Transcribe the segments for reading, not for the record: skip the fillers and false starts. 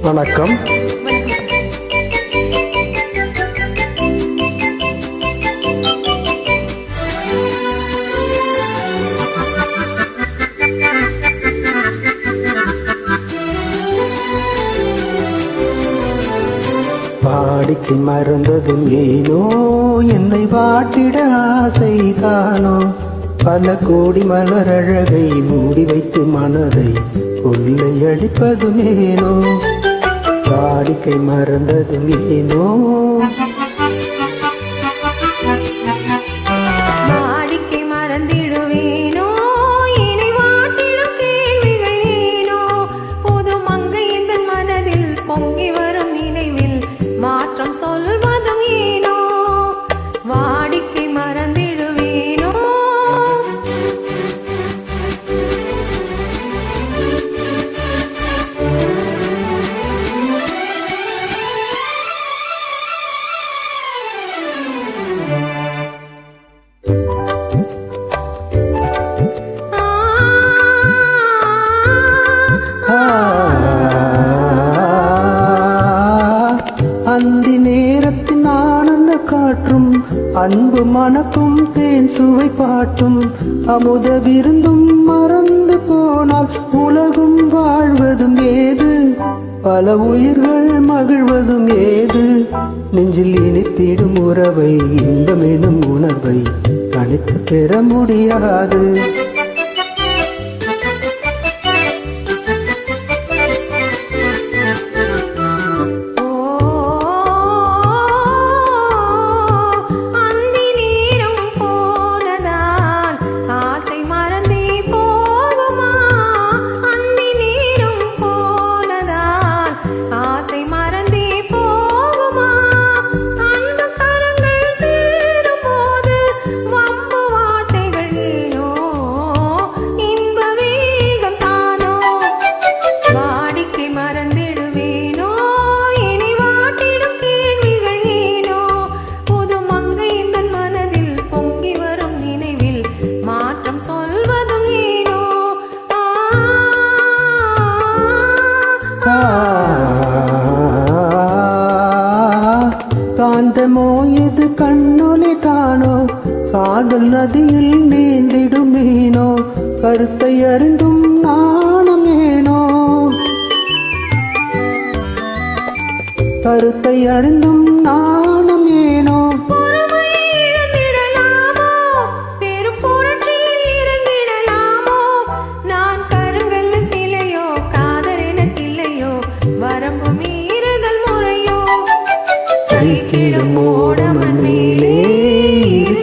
வணக்கம். வாடிக்கு மறந்ததும் ஏனோ, என்னை வாட்டிட ஆசைதானோ, பல கோடி மலரழகை மூடி வைத்து மனதை கொள்ளையடிப்பதும் ஏனோ, வாடிக்கை மறந்ததும் ஏனோ. வாடிக்கை மறந்திடுவேனோ, என்னை வாட்டிடும் கேள்விகள் ஏனோ, புது மங்கை இந்த மனதில் பொங்கி வரும் நினைவில் மாற்றம் சொல்வதும் ஏனோ, வாடிக்கை மறந்திடுவேனோ. அந்தி நேரத்தின் ஆனந்த காற்றும், அன்பு மணக்கும் தேன் சுவை பாட்டும், அமுத விருந்தும் மறந்து போனால் உலகும் வாழ்வதும் ஏது, பல உயிர்கள் மகிழ்வதும் ஏது, நெஞ்சில் இனித்திடும் உறவை இன்பமெனும் உணர்வை கணித்து பெற முடியாது. காந்தமோ இது கண்ணொலி தானோ, காதல் நதியில் நீந்திடுமேனோ, கருத்தை அறிந்தும் நாணமேனோ, கருத்தை அறிந்தும் நாணமேனோ. சைக்கிடும் ஓடமன் மேலே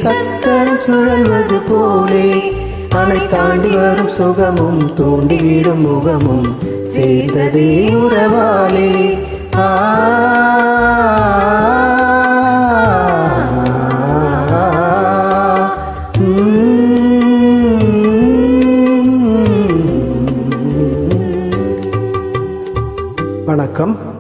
சக்கரம் சுழல்வது போலே, அணை தாண்டி வரும் சுகமும் தோண்டிவிடும் முகமும் சேர்ந்ததே உறவாலே. வணக்கம்.